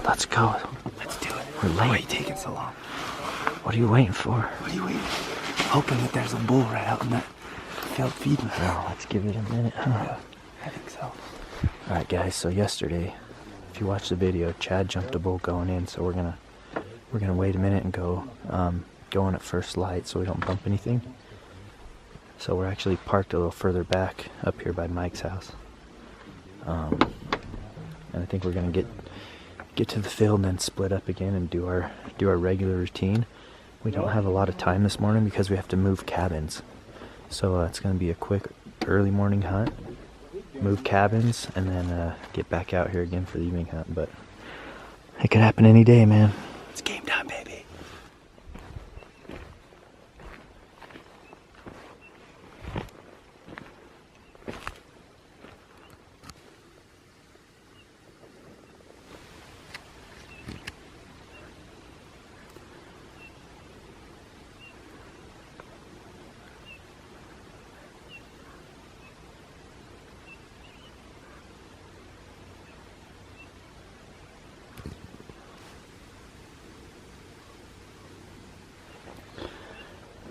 Let's go. Let's do it. We're late. Why are you taking so long? What are you waiting for? What are you waiting? Hoping that there's a bull right out in that field feeding. Well, let's give it a minute, huh? Yeah, I think so. Alright guys, so yesterday, if you watched the video, Chad jumped a bull going in, so we're gonna wait a minute and go in at first light so we don't bump anything. So we're actually parked a little further back up here by Mike's house. And I think we're gonna get to the field and then split up again and do our regular routine. We don't have a lot of time this morning because we have to move cabins. So it's gonna be a quick early morning hunt, move cabins, and then get back out here again for the evening hunt. But it could happen any day, man. It's game time, baby.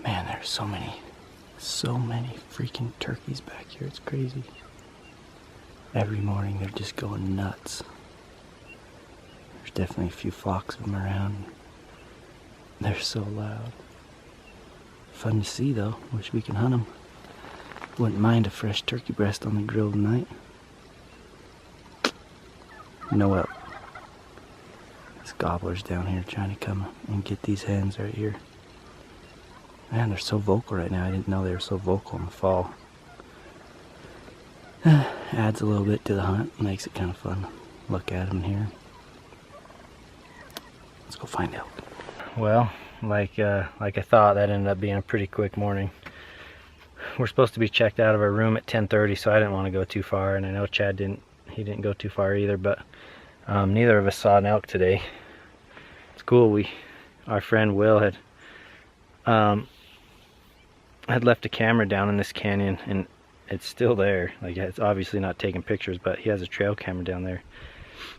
Man, there's so many freaking turkeys back here. It's crazy. Every morning they're just going nuts. There's definitely a few flocks of them around. They're so loud. Fun to see though. Wish we could hunt them. Wouldn't mind a fresh turkey breast on the grill tonight. No elk. This gobbler's down here trying to come and get these hens right here. Man, they're so vocal right now. I didn't know they were so vocal in the fall. Adds a little bit to the hunt. Makes it kind of fun. Look at them here. Let's go find out. Well, like I thought, that ended up being a pretty quick morning. We're supposed to be checked out of our room at 10:30, so I didn't want to go too far, and I know Chad didn't go too far either, but neither of us saw an elk today. It's cool. Our friend Will had left a camera down in this canyon, and it's still there. Like, it's obviously not taking pictures, but he has a trail camera down there.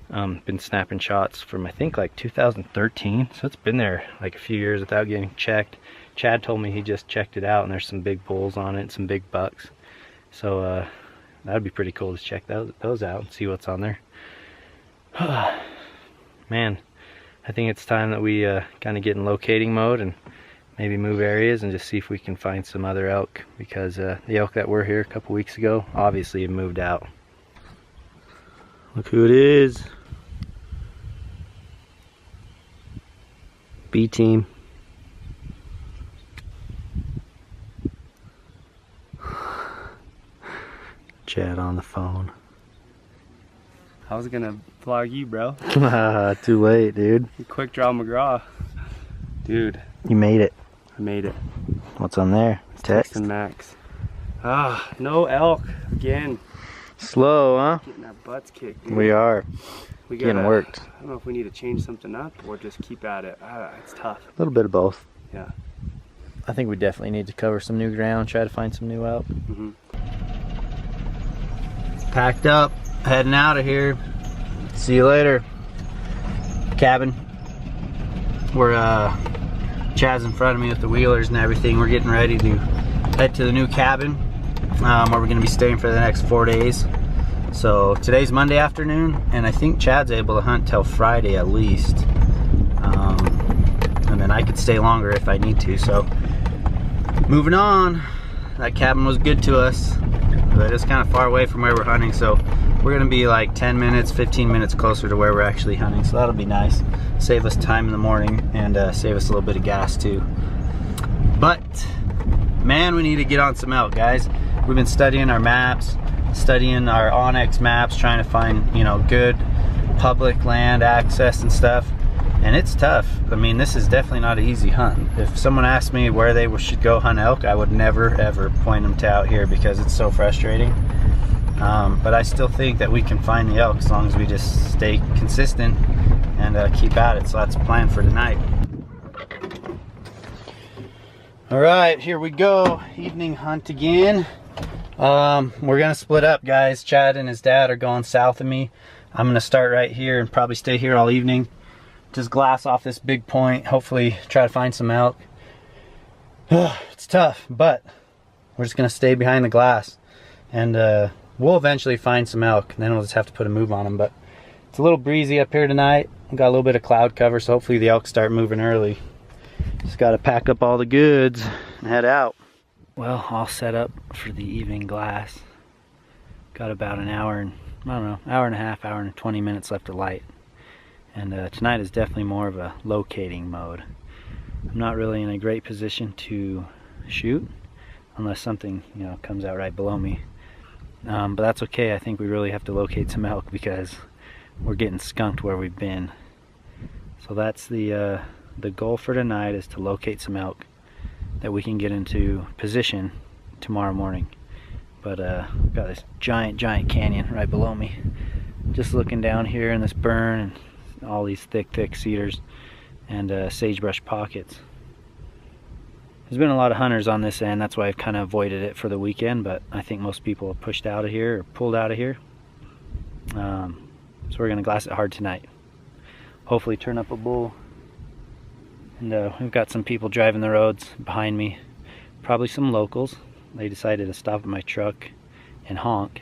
Been snapping shots from I think like 2013, so it's been there like a few years without getting checked. Chad told me he just checked it out and there's some big bulls on it and some big bucks, so that would be pretty cool to check those out and see what's on there. Man, I think it's time that we kind of get in locating mode and maybe move areas and just see if we can find some other elk, because the elk that were here a couple weeks ago obviously have moved out. Look who it is. B team. Chad on the phone. I was gonna vlog you, bro. Too late, dude. Quick draw McGraw. Dude. You made it. I made it. What's on there? Text? And Max. No elk again. Slow, huh? Getting our butts kicked, dude. We are. We Getting worked. I don't know if we need to change something up or just keep at it. It's tough. A little bit of both. Yeah. I think we definitely need to cover some new ground, try to find some new elk. Packed up, heading out of here. See you later. Cabin. We're Chad's in front of me with the wheelers and everything. We're getting ready to head to the new cabin where we're gonna be staying for the next 4 days. So today's Monday afternoon, and I think Chad's able to hunt till Friday at least. And then I could stay longer if I need to. So moving on. That cabin was good to us, but it's kind of far away from where we're hunting, so we're gonna be like 10 minutes, 15 minutes closer to where we're actually hunting, so that'll be nice. Save us time in the morning and save us a little bit of gas too. But man, we need to get on some elk, guys. We've been studying our maps, studying our onX maps, trying to find, you know, good public land access and stuff, and it's tough. I mean, this is definitely not an easy hunt. If someone asked me where they should go hunt elk, I would never ever point them to out here because it's so frustrating. But I still think that we can find the elk as long as we just stay consistent and keep at it. So that's the plan for tonight. All right, here we go. Evening hunt again. We're gonna split up, guys. Chad and his dad are going south of me. I'm gonna start right here and probably stay here all evening. Just glass off this big point, hopefully try to find some elk. It's tough, but we're just gonna stay behind the glass, and we'll eventually find some elk, and then we'll just have to put a move on them. But it's a little breezy up here tonight. We've got a little bit of cloud cover, so hopefully the elk start moving early. Just gotta pack up all the goods and head out. Well, all set up for the evening glass. Got about an hour and, I don't know, hour and a half, hour and 20 minutes left of light. And tonight is definitely more of a locating mode. I'm not really in a great position to shoot unless something, you know, comes out right below me. But that's okay. I think we really have to locate some elk because we're getting skunked where we've been. So that's the goal for tonight, is to locate some elk that we can get into position tomorrow morning. But we've got this giant canyon right below me. Just looking down here in this burn and all these thick cedars and sagebrush pockets. There's been a lot of hunters on this end, that's why I've kind of avoided it for the weekend, but I think most people have pushed out of here or pulled out of here. So we're gonna glass it hard tonight. Hopefully turn up a bull. And we've got some people driving the roads behind me, probably some locals. They decided to stop at my truck and honk,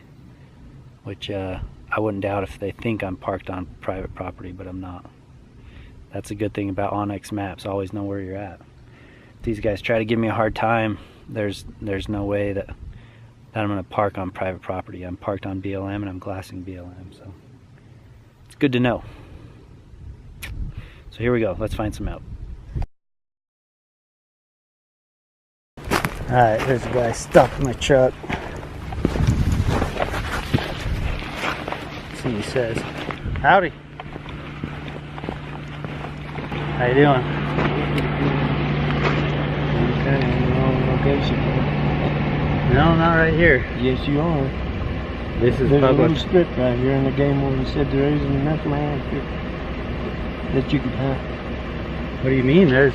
which I wouldn't doubt if they think I'm parked on private property, but I'm not. That's a good thing about onX Maps, always know where you're at. If these guys try to give me a hard time, there's no way that I'm gonna park on private property. I'm parked on BLM and I'm glassing BLM, so it's good to know. So here we go, let's find some elk. Alright, there's a guy stuck in my truck. Let's see what he says. Howdy. How you doing? Okay, in the wrong location. No, not right here. Yes, you are. This is There's a public. little strip right here in the game where you said there isn't enough land that you could hunt. What do you mean? There's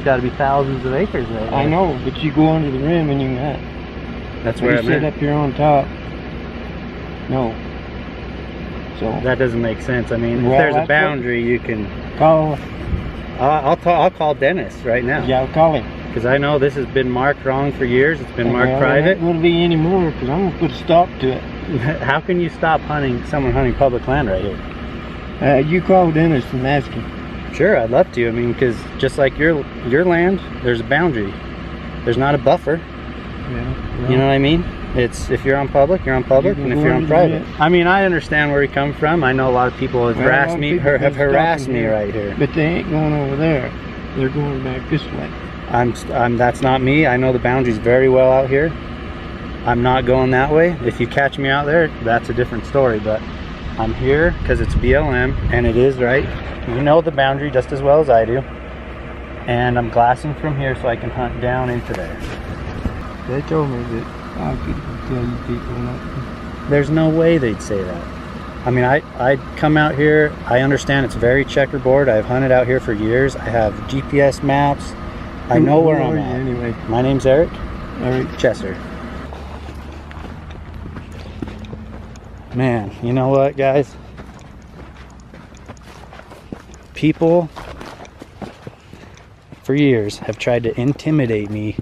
got to be thousands of acres there. I know, but you go under the rim and you can hunt. That's You where I'm sit at. up here on top. No. So That doesn't make sense. I mean, Well, if there's a that's boundary, you can. call. I'll call Dennis right now. Yeah, I'll call him. Because I know this has been marked wrong for years. It's been marked Well, private. It ain't gonna be anymore because I'm gonna put a stop to it. How can you stop someone hunting public land right here? You call Dennis and ask him. Sure, I'd love to. I mean, because just like your land, there's a boundary. There's not a buffer. Yeah. You know what I mean? It's, if you're on public, you're on public, You and can if go you're on under private. it. I mean, I understand where you come from. I know a lot of people have Well, a lot harassed of me, people have been harassed stopping me here. right here. But they ain't going over there. They're going back this way. That's not me. I know the boundaries very well out here. I'm not going that way. If you catch me out there, that's a different story. But I'm here because it's BLM, and it is right. You know the boundary just as well as I do. And I'm glassing from here so I can hunt down into there. They told me that I could tell you people not. There's no way they'd say that. I mean, I come out here, I understand it's very checkerboard. I've hunted out here for years. I have GPS maps. I know where I'm at. Anyway, My name's Eric Eric. Chesser. Man, you know what, guys? People for years have tried to intimidate me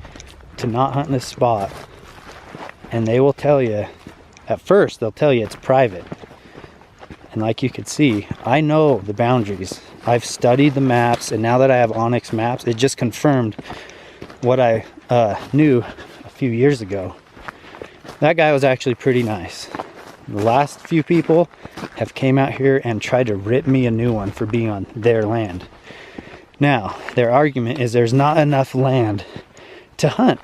to not hunt in this spot. And they will tell you, at first they'll tell you it's private. And like you could see, I know the boundaries. I've studied the maps, and now that I have onX Maps, it just confirmed what I knew a few years ago. That guy was actually pretty nice. The last few people have came out here and tried to rip me a new one for being on their land. Now, their argument is there's not enough land to hunt.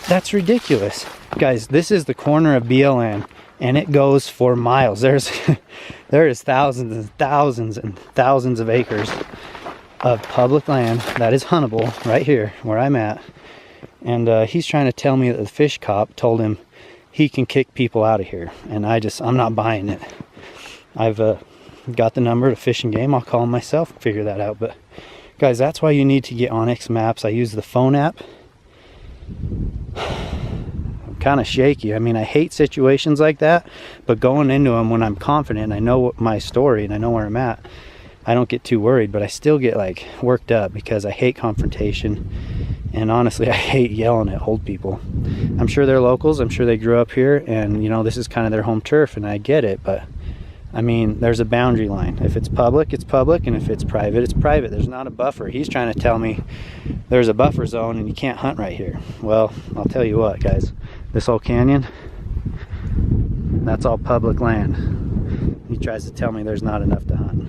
That's ridiculous. Guys, this is the corner of BLM, and it goes for miles. There is thousands and thousands and thousands of acres of public land that is huntable right here where I'm at. And he's trying to tell me that the fish cop told him he can kick people out of here, and I'm not buying it. I've got the number to Fish and Game. I'll call him myself, figure that out. But guys, that's why you need to get onX Maps. I use the phone app. kind of shaky. I mean, I hate situations like that, but going into them when I'm confident, I know my story and I know where I'm at, I don't get too worried, but I still get like worked up because I hate confrontation. And honestly, I hate yelling at old people. I'm sure they're locals. I'm sure they grew up here, and you know, this is kind of their home turf, and I get it, but I mean, there's a boundary line. If it's public, it's public, and if it's private, it's private. There's not a buffer. He's trying to tell me there's a buffer zone and you can't hunt right here. Well, I'll tell you what, guys, this whole canyon, that's all public land. He tries to tell me there's not enough to hunt.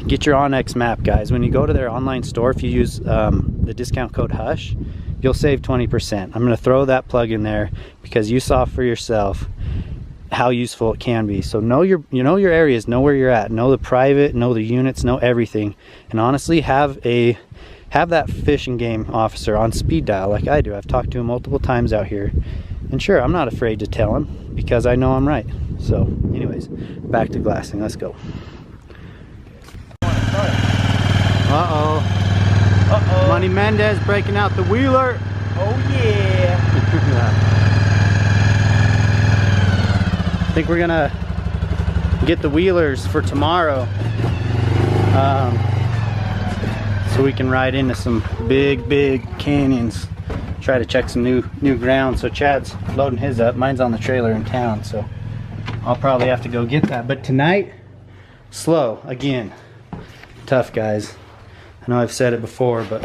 Get your onX map, guys. When you go to their online store, if you use the discount code HUSH, you'll save 20%. I'm going to throw that plug in there because you saw for yourself how useful it can be. So know your areas, know where you're at, know the private, know the units, know everything, and honestly have that fish and game officer on speed dial like I do. I've talked to him multiple times out here, and sure, I'm not afraid to tell him because I know I'm right. So anyways, back to glassing. Let's go. Uh-oh. Money Mendez breaking out the wheeler. Oh yeah. I think we're gonna get the wheelers for tomorrow, so we can ride into some big canyons, try to check some new ground. So Chad's loading his up, mine's on the trailer in town, so I'll probably have to go get that. But tonight, slow again. Tough, guys. I know I've said it before, but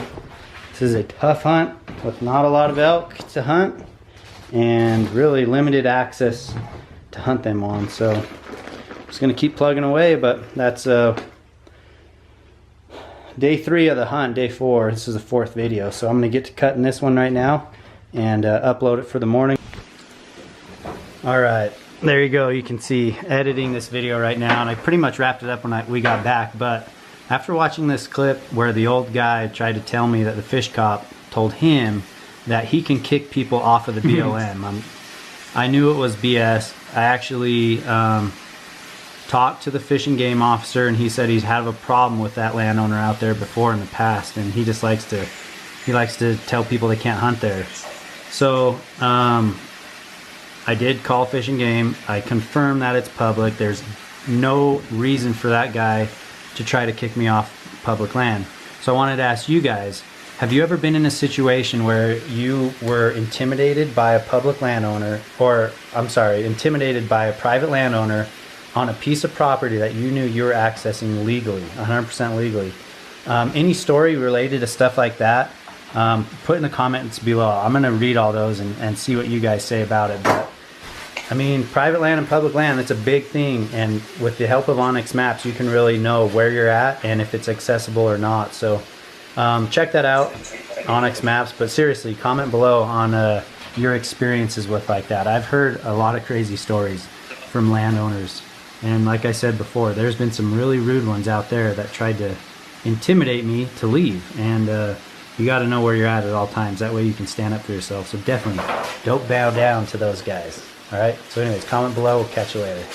this is a tough hunt with not a lot of elk to hunt and really limited access to hunt them on. So I'm just gonna keep plugging away, but that's day 3 of the hunt, day 4. This is the 4th video, so I'm gonna get to cutting this one right now and upload it for the morning. All right, there you go. You can see editing this video right now, and I pretty much wrapped it up when we got back. But after watching this clip where the old guy tried to tell me that the fish cop told him that he can kick people off of the BLM, I knew it was BS. I actually talked to the fish and game officer, and he said he's had a problem with that landowner out there before in the past, and he just likes to tell people they can't hunt there. So I did call Fish and Game. I confirmed that it's public. There's no reason for that guy to try to kick me off public land. So I wanted to ask you guys, have you ever been in a situation where you were intimidated by a public landowner, or I'm sorry, intimidated by a private landowner on a piece of property that you knew you were accessing legally, 100% legally? Any story related to stuff like that, put in the comments below. I'm gonna read all those and see what you guys say about it. But I mean, private land and public land, it's a big thing, and with the help of onX Maps, you can really know where you're at and if it's accessible or not. So check that out, onX Maps. But seriously, comment below on your experiences with like that. I've heard a lot of crazy stories from landowners, and like I said before, there's been some really rude ones out there that tried to intimidate me to leave, and you got to know where you're at all times. That way you can stand up for yourself. So definitely don't bow down to those guys. All right, so anyways, comment below. We'll catch you later.